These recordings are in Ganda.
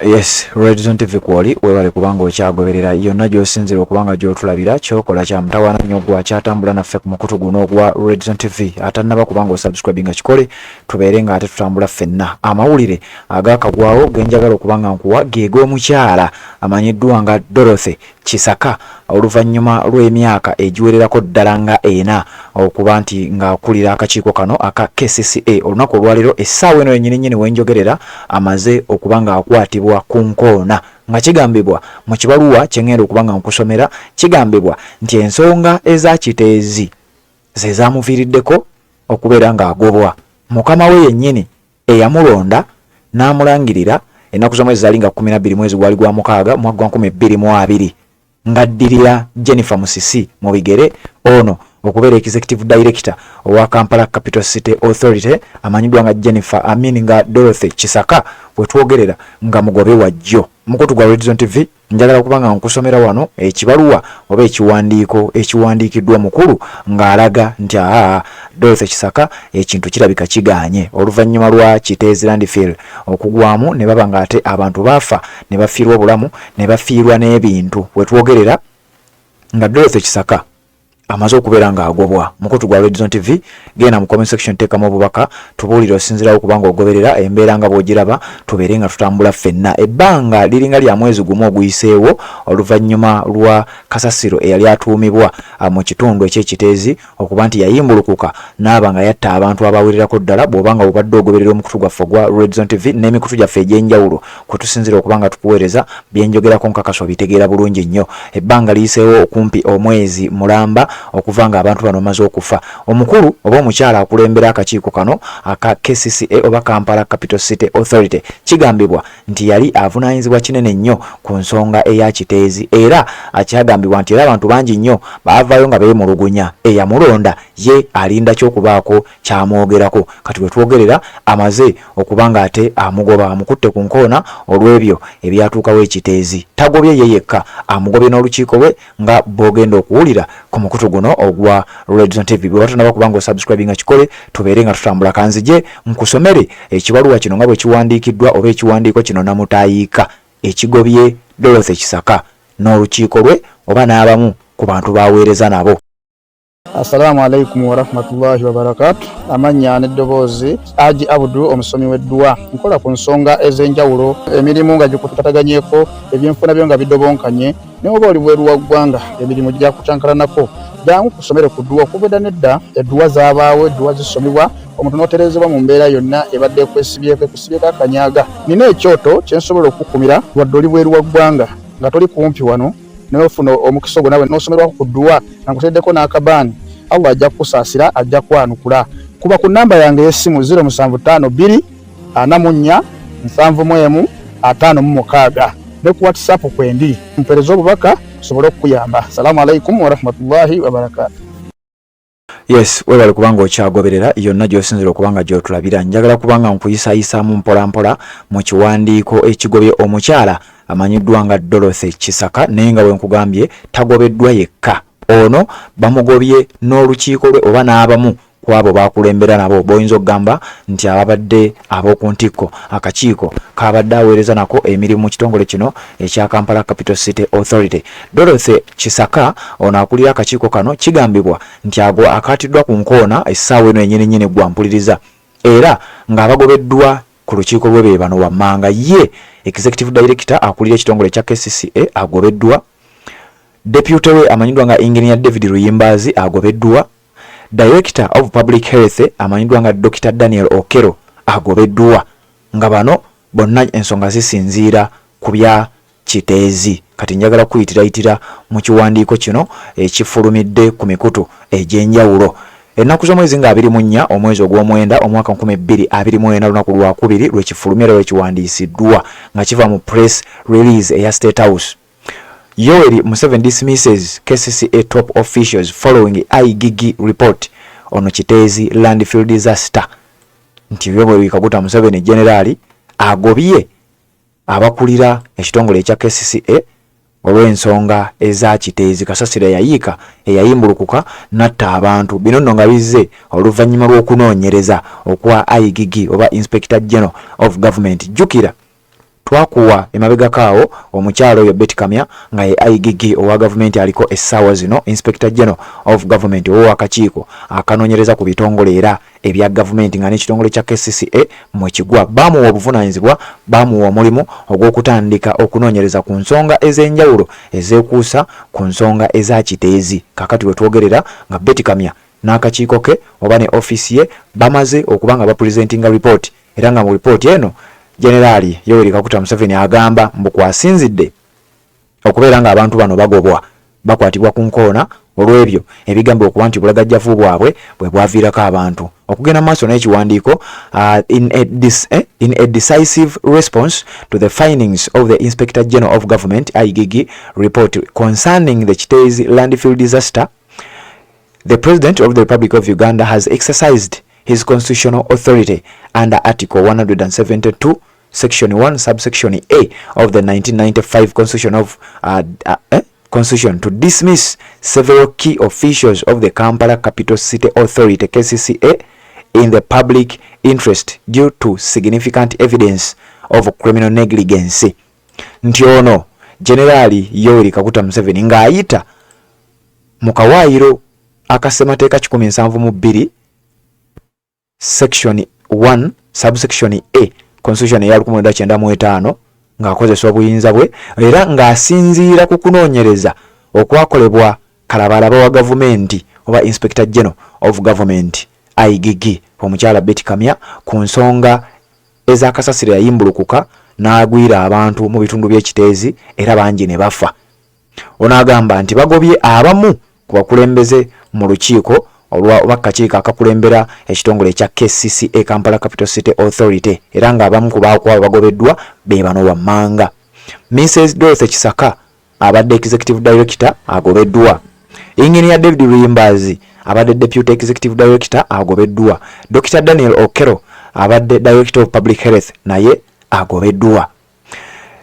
Yes, Redzone TV kwoli webale kubanga okyagoberera yonna gy'osinzira okubanga gy'otulabira kyokola kya mutawaana nnyo gwa kyatambula naffe ku mukutu guno ogwa Redzone TV atannaba kubanga osubscribinga kikole tubeere nga ate tutambula ffenna. Amawulire agaakagwawo genjagala okubanga nkuwa geeg'omukyala amanyiddwa nga Dorothy Chisaka oluvannyuma lw'emyaka egiwererako ddala nga 4 okuba nti ng'akulira akakiiko kano aka KCCA. Olunaku olwaleero essaawa eno yennyini wenjogerera amaze okuba ng'akwatibwa ku nkoona nga kigambibwa mu kibaluwa kye ngenda okubanga nkusomera kigambibwa nti ensonga eza kiteezi ze zaamuviiriddeko okubeera ng'agobwa. Mukama we yennyini eyamulonda n'amulangirira ennaku z'omwezi zaali nga 12 mwezi gwali gwa mukaaga mwaka gwa 2020 ng'addirira Jennifer Musisi mu bigere ono okubeera executive director owa Kampala Capital City Authority amanyiddwa nga Jennifer nga Dorothy Chisaka bwetwogerera nga mugobe wajjo. Mukutu gwa Redzone TV njagala okubanga nkusomera wano ekibaluwa oba ekiwandiiko ekiwandiikiddwa mukulu ng'alaga nti Dorothy Chisaka ekintu kirabika kigaanye oluvannyuma lwa Kiteezi Landfill okugwamu ne baba ng'ate abantu baafa ne bafiirwa obulamu ne bafiirwa n'ebintu bwetwogerera nga Dorothy Chisaka amaze okubeera ng'agobwa. Mukutu gwa Redzone TV genda mu comment section teekamu obubaka tubuulire osinzirawo kubanga ogoberera embeera nga bw'ogiraba tubeere nga tutambula ffenna. Ebbanga liringa lya mwezi gumu oguyiseewo oluvannyuma lwa kasasiro eyali atuumibwa mu kitundu eky'ekiteezi okuba nti yayimbulukuka n'aba nga yatta abantu abawererako ddala. Bw'obanga obadde ogoberera omukutu gwaffe gwa Redzone TV n'emikutu gyaffe egy'enjawulo kwe tusinzira okubanga tukuweereza byenjogerako nkakasa obitegeera bulungi nnyo. Ebbanga liyiseewo okumpi omwezi mulamba okuva nga abantu bano bamaze okufa. Omukulu oba omukyala akulembera akakiiko kano aka KCCA oba Kampala Capital City Authority kigambibwa nti yali avunaanyizibwa kinene nnyo ku nsonga eya kiteezi era akyagambibwa nti era abantu bangi nnyo baavaayo nga beemulugunya eyamulonda ye alinda ky'okubaako kyamwogerako. Kati bwe twogerera amaze okuba nga ate amugoba amukutte ku nkoona olw'ebyo ebyatuukawo ekiteezi. Tagobye ye yekka, amugobye n'olukiiko lwe nga bw'ogenda okuwulira ku mukutu guno ogwa Redzone TV. Bwe watanaba kubanga osubscribinga kikole tubeere nga tutambula. Kanzije nkusomere ekibaluwa kino nga bwe kiwandiikiddwa oba ekiwandiiko kino namutayiika ekigobye Dorothy Chisaka n'olukiiko lwe oba n'abamu ku bantu baweereza nabo. Assalamu alaikum wa rahmatullahi wa barakatuh. Amanya n'eddoboozi Haji Abdu omusomi w'edduwa. Nkola ku nsonga ez'enjawulo emirimu nga gikutataganyeko ebyenfuna byo nga bidobonkanye ne oba oli bweru wa ggwanga emirimu gya kucankalanako jangu kusomere ku dduwa kubeda nedda edduwa zaabaawo edduwa zisomebwa omuntu n'oterezebwa mu mbeera yonna ebadde kwesibyeko akanyaga. Nina ekyoto kye nsobola okukumira wadde oli bweru wa ggwanga nga toli kumpi wano n'ofuna omukisa ogwo nawe n'osomerwako ku dduwa nga nkuteddeko n'akabaani. Allah ajja kukusaasira ajja kwanukula. Kuba ku namba yange y'essimu 0752 44 71 56 ne ku WhatsApp kwendi mpereza obubaka sobole okuyamba. Assalamu alaikum wa rahmatullahi wa barakatuh. Yes, webale kubanga okyagoberera yonna gy'osinzira okubanga gy'otulabira. Njagala kubanga nkuyisayisaamu mpolampola mu kiwandiiko ekigobye omukyala amanyiddwa nga Dorothy Chisaka naye nga bwe nkugambye tagobeddwa yekka. Ono bamugobye n'olukiiko lwe oba n'abamu ku abo bakulembera nabo. Boyinza okugamba nti ababadde ab'oku ntikko akakiiko kabadde aweereza nako emirimu mu kitongole kino ekya Kampala Capital City Authority. Dorothy Chisaka ono akulira akakiiko kano kigambibwa nti ago akatiddwa ku nkoona essaawa eno yennyini gwampuliriza era ng'abagobeddwa ku lukiiko lwe be bano wammanga. Ye executive director akulira ekitongole kya KCCA agobeddwa. Deputy we amanyiddwa nga Engineer David Ruyimbazi agobeddwa. Director of Public Health amanyiddwa nga Dr. Daniel Okero agobeddwa. Nga bano bonna ensonga zisinziira ku bya kiteezi. Kati njagala kuyitira mu kiwandiiko kino ekifulumidde ku mikutu egy'enjawulo. Ennaku z'omwezi nga 24 omwezi ogw'omwenda omwaka 2024 lunaku lwa 2 lwekifulumira lwekiwandiisiddwa nga kiva mu press release eya State House. Yoweri Museveni dismisses KCCA top officials following IGG report on Kiteezi landfill disaster. Nti Yoweri Kaguta Museveni generali agobye abakulira ekitongole ekya KCCA olw'ensonga eza kiteezi kasasira yayiika eyayimbulukuka natta abantu. Bino nno nga bizze oluvannyuma lw'okunoonyereza okwa IGG oba Inspector General of Government. Jukira twakuwa emabega kaawo omukyalo oyo Betty Kamya nga ye IGG owa government aliko essaawa zino Inspector General of Government owa akakiiko akanoonyereza ku bitongole era ebya government nga n'ekitongole kya KCCA mwekigwa bamuwa obuvunaanyizibwa bamuwa omulimu ogw'okutandika okunoonyereza ku nsonga ez'enjawulo ezeekuusa ku nsonga eza kiteezi. Kakati we twogerera nga Betty Kamya n'akakiiko ke oba ne office ye bamaze okuba nga bapresentinga report era nga mu report eno Generali Yoweri Kaguta Museveni agamba mbu kwasinzidde okubeera nga abantu bano bagobwa bakwatibwa ku nkoona olw'ebyo ebigambo okuba nti bulagajjavu bwabwe bwe bwaviirako abantu okugenda maaso n'ekiwandiiko in a decisive response to the findings of the Inspector General of Government IGG report concerning the Kiteezi landfill disaster. The President of the Republic of Uganda has exercised his constitutional authority under Article 172, Section 1, Subsection A of the 1995 Constitution to dismiss several key officials of the Kampala Capital City Authority KCCA in the public interest due to significant evidence of criminal negligence. Nti ono Generali Yoweri Kaguta Museveni ng'ayita mu kawaayiro akasemateeka 172 Section 1 Subsection A Constitution ya 1995 ng'akozesa obuyinza bwe era ng'asinziira ku kunoonyereza okwakolebwa kalabalaba wa gavumenti oba Inspector General of Government IGG omukyala Betty Kamya ku nsonga ez'akasasiro yayimbulukuka n'agwira abantu mu bitundu by'ekiteezi era bangi ne bafa. Ono agamba nti bagobye abamu ku bakulembeze mu lukiiko olw'akakiiko akakulembera ekitongole ekya KCCA Kampala Capital City Authority era ng'abamu ku bagobeddwa be bano wammanga. Mrs. Dorothy Kisaka abadde Executive Director agobeddwa. Engineer David Luyimbazi abadde Deputy Executive Director agobeddwa. Dr. Daniel Okero abadde Director of Public Health naye agobeddwa.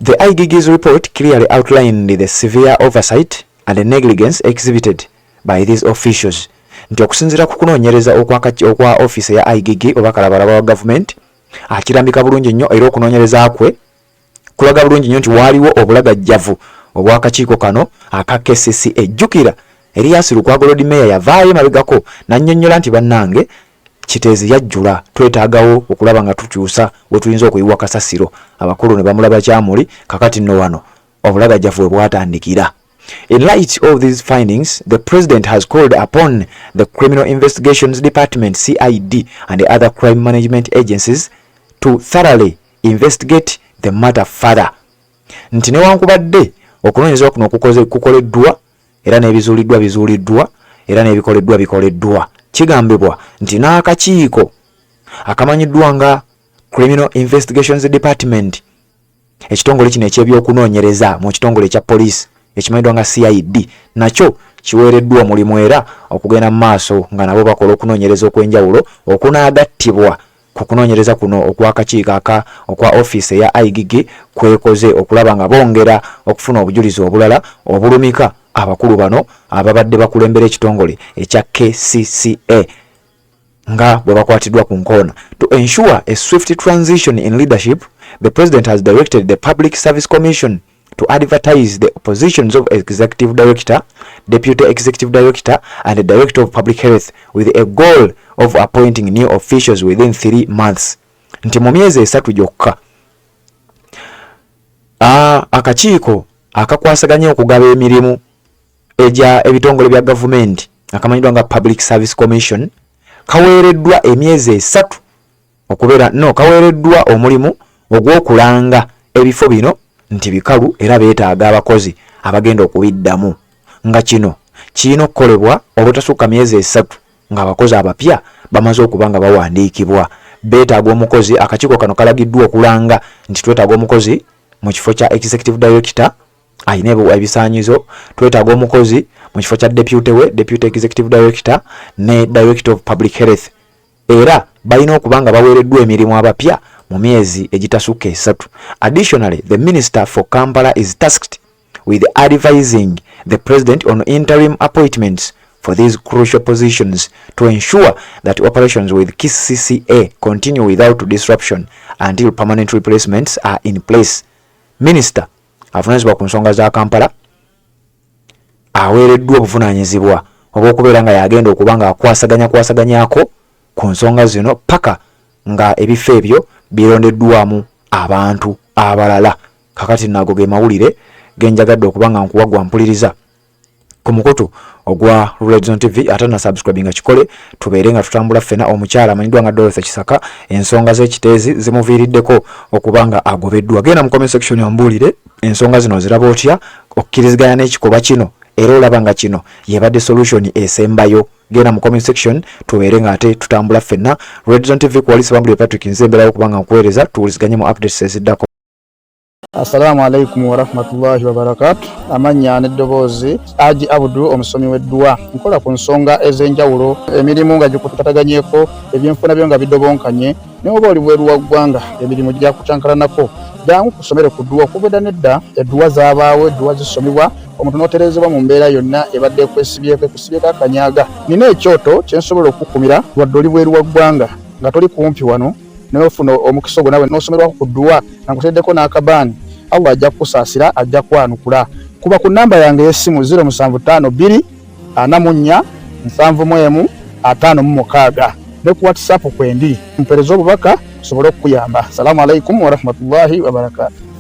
The IGG's report clearly outlined the severe oversight and the negligence exhibited by these officials. Nti okusinziira ku kunoonyereza okwa office ya IGG oba kalabalaba wa government akirambika bulungi nnyo era okunoonyereza kwe kulaga bulungi nnyo nti waaliwo obulagajjavu obw'akakiiko kano aka KCCA. Ejjukira Erias Lukwago Road Mayor yavaayo mabegako n'annyonnyola nti bannange Kiteezi yajjula twetaagawo okulaba nga tukyusa we tuyinza okuyiwa kasasiro. Abakulu ne bamulaba kyamuli kakati nno wano obulagajjavu bwe bwatandikira. In light of these findings, the President has called upon the Criminal Investigations Department CID and the other crime management agencies to thoroughly investigate the matter further. Nti newankubadde okunoonyereza kuno kukoleddwa era n'ebizuuliddwa era n'ebikoleddwa bikoleddwa, kigambibwa nti n'akakiiko akamanyiddwa nga Criminal Investigations Department ekitongole kino eky'ebyokunoonyereza mu kitongole ekya police ekimanyiddwa nga CID nakyo kiweereddwa omulimu era okugenda mu maaso nga nabo bakola okunoonyereza okw'enjawulo okunaagattibwa ku kunoonyereza kuno okw'akakiiko okwa office eya IGG kwekoze okulaba nga bongera okufuna obujulizi obulala obulumika abakulu bano ababadde bakulembera ekitongole ekya KCCA nga bwe bakwatiddwa ku nkoona. To ensure a swift transition in leadership, the President has directed the Public Service Commission to advertise the positions of Executive Director, Deputy Executive Director and the Director of Public Health with a goal of appointing new officials within 3 months. Nti mu myezi 3 gyokka akakiiko akakwasaganya okugaba emirimu eja ebitongole bya gavumenti akamanyiddwa nga Public Service Commission kaweereddwa emyezi 3 okubeera kaweereddwa omulimu ogw'okulanga ebifo bino nti bikalu era beetaaga abakozi abagenda okubiddamu nga kino kirina okukolebwa obutasukka myezi 3 ng'abakozi abapya bamaze okuba nga bawandiikibwa. Beetaaga omukozi akakiiko kano kalagiddwa okulanga nti twetaaga omukozi mu kifo kya Executive Director ayina ebisaanyizo, twetaaga omukozi mu kifo kya Deputy Executive Director ne Director of Public Health era balina okuba nga baweereddwa emirimu abapya mu myezi egitasukka 3. Additionally, the Minister for Kampala is tasked with advising the President on interim appointments for these crucial positions to ensure that operations with KCCA continue without disruption until permanent replacements are in place Minister avunaanyizibwa ku nsonga za Kampala aweereddwa obuvunaanyizibwa obw'okubeera nga yagenda okuba nga akwasaganyako ku nsonga zino paka nga ebifo ebyo birondeddwamu abantu abalala. Kakati nago ge mawulire genjagadde okuba nga nkuwagwa mpuliriza ku mukutu ogwa Red Zone TV. Ate na subscribe nga kikole tubeere nga tutambula ffena. Omukyala amanyiddwa nga Dorothy Kisaka ensonga z'ekiteezi zimuviiriddeko okuba nga agobeddwa. Genda mu comment section yambuulire ensonga zino ziraba otya, okkiriziganya n'ekikoba kino era olaba nga kino yebadde solution esembayo. Genda mu comment section tubeere nga ate tutambula ffenna. Red Zone TV kuwalisa Bambule Patrick nzemberayo okuba nga nkuweereza tuwuliziganye mu updates eziddako. Assalamu alaikum wa rahmatullahi wa barakatuh. Amanya n'eddoboozi Haji Abudu omusomi w'eddua. Nkola ku nsonga ez'enjawulo, emirimu nga gikutataganyeko, ebyenfuna byo nga bidobonkanye, ne oba oli bweru wa ggwanga emirimu gya kucankalanako. Jangu kusomere ku ddua. Okubeda n'edda eddua zaabaawo, eddua zisomibwa, omuntu n'oterezebwa mu mbeera yonna ebadde ekusibyeko akanyaaga. Nina ekyoto kye nsobola okukumira wadde oli bweru wa ggwanga nga toli kumpi wano n'ofuna omukisa ogwo nawe n'osomerwako ku ddua nga nkuteddeko n'akabaani. Allah ajja kukusaasira, ajja kwanukula. Kuba ku namba yange y'essimu 0752 44 71 56 ne ku WhatsApp kwendi mpereza obubaka sobole okukuyamba. Assalamu alaikum wa rahmatullahi wa barakatuh.